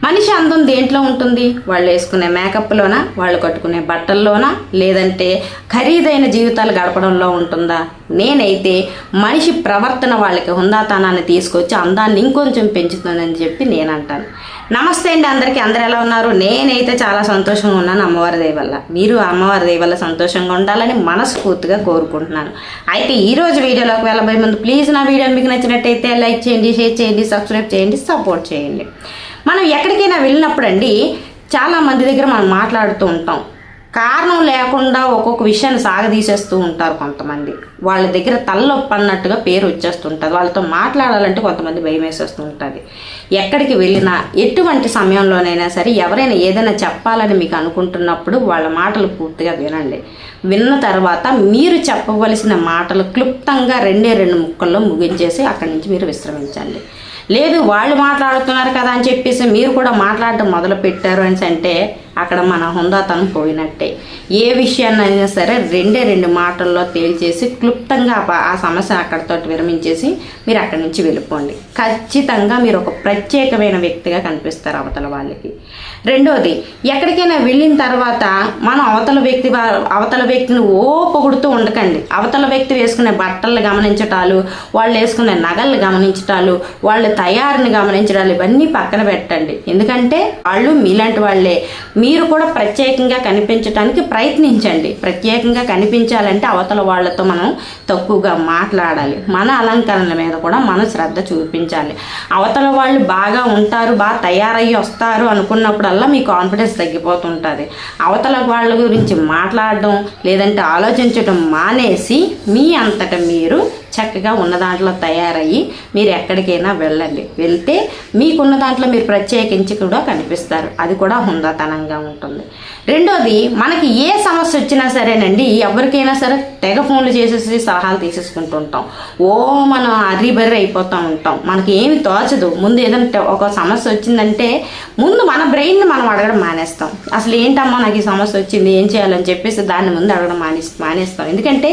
మనిషి అందం దేంట్లో ఉంటుంది? వాళ్ళు వేసుకునే మేకప్లోనా, వాళ్ళు కట్టుకునే బట్టల్లోనా, లేదంటే ఖరీదైన జీవితాలు గడపడంలో ఉంటుందా? నేనైతే మనిషి ప్రవర్తన వాళ్ళకి హుందాతనాన్ని తీసుకొచ్చి అందాన్ని ఇంకొంచెం పెంచుతుందని చెప్పి నేను అంటాను. నమస్తే అండి అందరికీ. అందరు ఎలా ఉన్నారు? నేనైతే చాలా సంతోషంగా ఉన్నాను అమ్మవారి దయ వల్ల. మీరు అమ్మవారి దయ వల్ల సంతోషంగా ఉండాలని మనస్ఫూర్తిగా కోరుకుంటున్నాను. అయితే ఈరోజు వీడియోలోకి వెళ్ళబోయే ముందు ప్లీజ్ నా వీడియో మీకు నచ్చినట్టయితే లైక్ చేయండి, షేర్ చేయండి, సబ్స్క్రైబ్ చేయండి, సపోర్ట్ చేయండి. మనం ఎక్కడికైనా వెళ్ళినప్పుడు అండి చాలా మంది దగ్గర మనం మాట్లాడుతూ ఉంటాం. కారణం లేకుండా ఒక్కొక్క విషయాన్ని సాగదీసేస్తూ ఉంటారు కొంతమంది. వాళ్ళ దగ్గర తలనొప్పి అన్నట్టుగా పేరు వచ్చేస్తుంటుంది. వాళ్ళతో మాట్లాడాలంటే కొంతమంది భయం వేసేస్తూ ఉంటుంది. ఎక్కడికి వెళ్ళినా ఎటువంటి సమయంలోనైనా సరే ఎవరైనా ఏదైనా చెప్పాలని మీకు అనుకుంటున్నప్పుడు వాళ్ళ మాటలు పూర్తిగా వినండి. విన్న తర్వాత మీరు చెప్పవలసిన మాటలు క్లుప్తంగా రెండు ముక్కల్లో ముగించేసి అక్కడి నుంచి మీరు విశ్రమించండి. లేదు వాళ్ళు మాట్లాడుతున్నారు కదా అని చెప్పేసి మీరు కూడా మాట్లాడటం మొదలు పెట్టారు అని అంటే అక్కడ మన హుందాతనం పోయినట్టే. ఏ విషయాన్నైనా సరే రెండు మాటల్లో తేల్చేసి క్లుప్తంగా ఆ సమస్య అక్కడితో విరమించేసి మీరు అక్కడి నుంచి వెళ్ళిపోండి. ఖచ్చితంగా మీరు ఒక ప్రత్యేకమైన వ్యక్తిగా కనిపిస్తారు అవతల వాళ్ళకి. రెండోది, ఎక్కడికైనా వెళ్ళిన తర్వాత మనం అవతల వ్యక్తిని పొగుడుతూ ఉండకండి. అవతల వ్యక్తి వేసుకునే బట్టలు గమనించటాలు, వాళ్ళు వేసుకునే నగలు గమనించటాలు, వాళ్ళ తయారీని గమనించడాలు ఇవన్నీ పక్కన పెట్టండి. ఎందుకంటే వాళ్ళు మీలాంటి వాళ్ళే. మీరు కూడా ప్రత్యేకంగా కనిపించడానికి ప్రయత్నించండి. ప్రత్యేకంగా కనిపించాలంటే అవతల వాళ్ళతో మనం తక్కువగా మాట్లాడాలి. మన అలంకరణల మీద కూడా మనం శ్రద్ధ చూపించాలి. అవతల వాళ్ళు బాగా ఉంటారు, బాగా తయారయ్యి వస్తారు అనుకున్నప్పుడల్లా మీ కాన్ఫిడెన్స్ తగ్గిపోతుంటుంది. అవతల వాళ్ళ గురించి మాట్లాడడం లేదంటే ఆలోచించడం మానేసి మీ అంతటా మీరు చక్కగా ఉన్న దాంట్లో తయారయ్యి మీరు ఎక్కడికైనా వెళ్ళండి. వెళ్తే మీకున్న దాంట్లో మీరు ప్రత్యేకించి కూడా కనిపిస్తారు. అది కూడా హుందాతనంగా ఉంటుంది. రెండోది, మనకి ఏ సమస్య వచ్చినా సరేనండి ఎవరికైనా సరే తెగ ఫోన్లు చేసేసి సలహాలు తీసేసుకుంటూ ఉంటాం. మనం అర్రిబర్రి అయిపోతూ ఉంటాం. మనకి ఏమి తోచదు. ముందు ఏదంటే ఒక సమస్య వచ్చిందంటే ముందు మన బ్రెయిన్ని మనం అడగడం మానేస్తాం. అసలు ఏంటమ్మా నాకు ఈ సమస్య వచ్చింది, ఏం చేయాలని చెప్పేసి దాన్ని ముందు అడగడం మానేస్తాం. ఎందుకంటే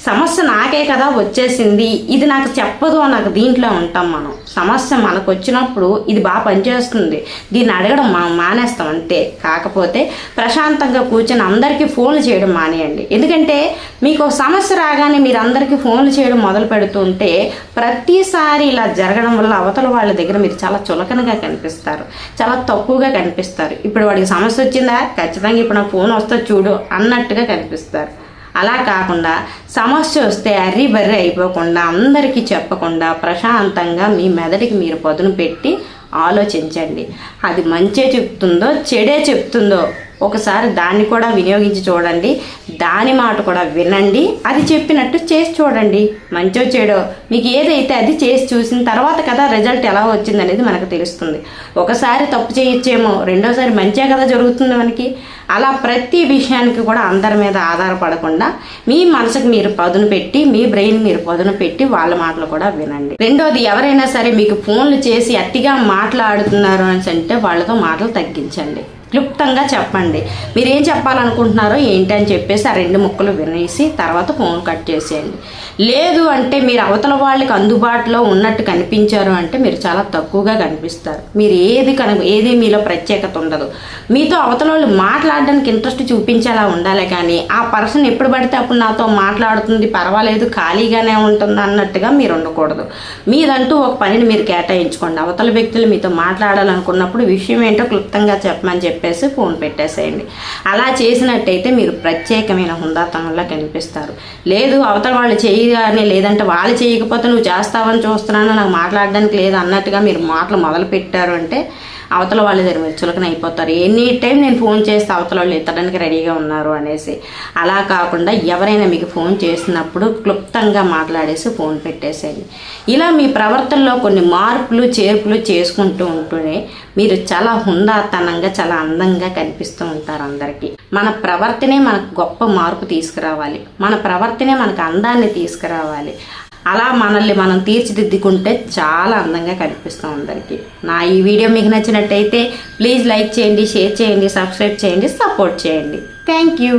సమస్య నాకే కదా వచ్చేసింది, ఇది నాకు చెప్పదు నాకు దీంట్లో ఉంటాం మనం. సమస్య మనకు వచ్చినప్పుడు ఇది బాగా పనిచేస్తుంది, దీన్ని అడగడం మనం మానేస్తాం అంతే. కాకపోతే ప్రశాంతంగా కూర్చొని అందరికీ ఫోన్లు చేయడం మానేయండి. ఎందుకంటే మీకు ఒక సమస్య రాగానే మీరు అందరికీ ఫోన్లు చేయడం మొదలు పెడుతుంటే ప్రతిసారి ఇలా జరగడం వల్ల అవతల వాళ్ళ దగ్గర మీరు చాలా చులకనగా కనిపిస్తారు, చాలా తక్కువగా కనిపిస్తారు. ఇప్పుడు వాడికి సమస్య వచ్చిందా, ఖచ్చితంగా ఇప్పుడు నాకు ఫోన్ వస్తే చూడు అన్నట్టుగా కనిపిస్తారు. అలా కాకుండా సమస్య వస్తే అర్రిబర్రి అయిపోకుండా అందరికీ చెప్పకుండా ప్రశాంతంగా మీ మెదడికి మీరు పదును పెట్టి ఆలోచించండి. అది మంచే చెప్తుందో చెడే చెప్తుందో ఒకసారి దాన్ని కూడా వినియోగించి చూడండి. దాని మాట కూడా వినండి. అది చెప్పినట్టు చేసి చూడండి. మంచో చెడో మీకు ఏదైతే అది చేసి చూసిన తర్వాత కదా రిజల్ట్ ఎలా వచ్చింది అనేది మనకు తెలుస్తుంది. ఒకసారి తప్పు చేయొచ్చేమో, రెండోసారి మంచిగా కదా జరుగుతుంది మనకి. అలా ప్రతి విషయానికి కూడా అందరి మీద ఆధారపడకుండా మీ మనసుకు మీరు పదును పెట్టి మీ బ్రెయిన్ మీరు పదును పెట్టి వాళ్ళ మాటలు కూడా వినండి. రెండోది, ఎవరైనా సరే మీకు ఫోన్లు చేసి అతిగా మాట్లాడుతున్నారు అని అంటే వాళ్ళతో మాటలు తగ్గించండి. క్లుప్తంగా చెప్పండి. మీరేం చెప్పాలనుకుంటున్నారో ఏంటి అని చెప్పేసి ఆ 2 ముక్కలు వినేసి తర్వాత ఫోన్ కట్ చేసేయండి. లేదు అంటే మీరు అవతల వాళ్ళకి అందుబాటులో ఉన్నట్టు కనిపించారు అంటే మీరు చాలా తక్కువగా కనిపిస్తారు. మీరు ఏది మీలో ప్రత్యేకత ఉండదు. మీతో అవతల వాళ్ళు మాట్లాడడానికి ఇంట్రెస్ట్ చూపించేలా ఉండాలి. కానీ ఆ పర్సన్ ఎప్పుడు పడితే అప్పుడు నాతో మాట్లాడుతుంది, పర్వాలేదు ఖాళీగానే ఉంటుంది అన్నట్టుగా మీరు ఉండకూడదు. మీదంటూ ఒక పనిని మీరు కేటాయించుకోండి. అవతల వ్యక్తులు మీతో మాట్లాడాలనుకున్నప్పుడు విషయం ఏంటో క్లుప్తంగా చెప్పమని చెప్పేసి ఫోన్ పెట్టేసేయండి. అలా చేసినట్టయితే మీరు ప్రత్యేకమైన హుందాతనంలో కనిపిస్తారు. లేదు అవతల వాళ్ళు చేయగానే లేదంటే వాళ్ళు చేయకపోతే నువ్వు చేస్తావని చూస్తున్నాను, నాకు మాట్లాడడానికి లేదు అన్నట్టుగా మీరు మాటలు మొదలు పెట్టారు అంటే అవతల వాళ్ళ దగ్గర మీరు చులకన అయిపోతారు. ఎనీ టైం నేను ఫోన్ చేస్తే అవతల వాళ్ళు ఎత్తడానికి రెడీగా ఉన్నారు అనేసి. అలా కాకుండా ఎవరైనా మీకు ఫోన్ చేసినప్పుడు క్లుప్తంగా మాట్లాడేసి ఫోన్ పెట్టేసేయండి. ఇలా మీ ప్రవర్తనలో కొన్ని మార్పులు చేర్పులు చేసుకుంటూ ఉంటూనే మీరు చాలా హుందాతనంగా చాలా అందంగా కనిపిస్తూ ఉంటారు అందరికీ. మన ప్రవర్తనే మనకు గొప్ప మార్పు తీసుకురావాలి. మన ప్రవర్తనే మనకు అందాన్ని తీసుకురావాలి. అలా మనల్ని మనం తీర్చిదిద్దుకుంటే చాలా అందంగా కనిపిస్తాం అందరికీ. నా ఈ వీడియో మీకు నచ్చినట్టయితే ప్లీజ్ లైక్ చేయండి, షేర్ చేయండి, సబ్స్క్రైబ్ చేయండి, సపోర్ట్ చేయండి. Thank you.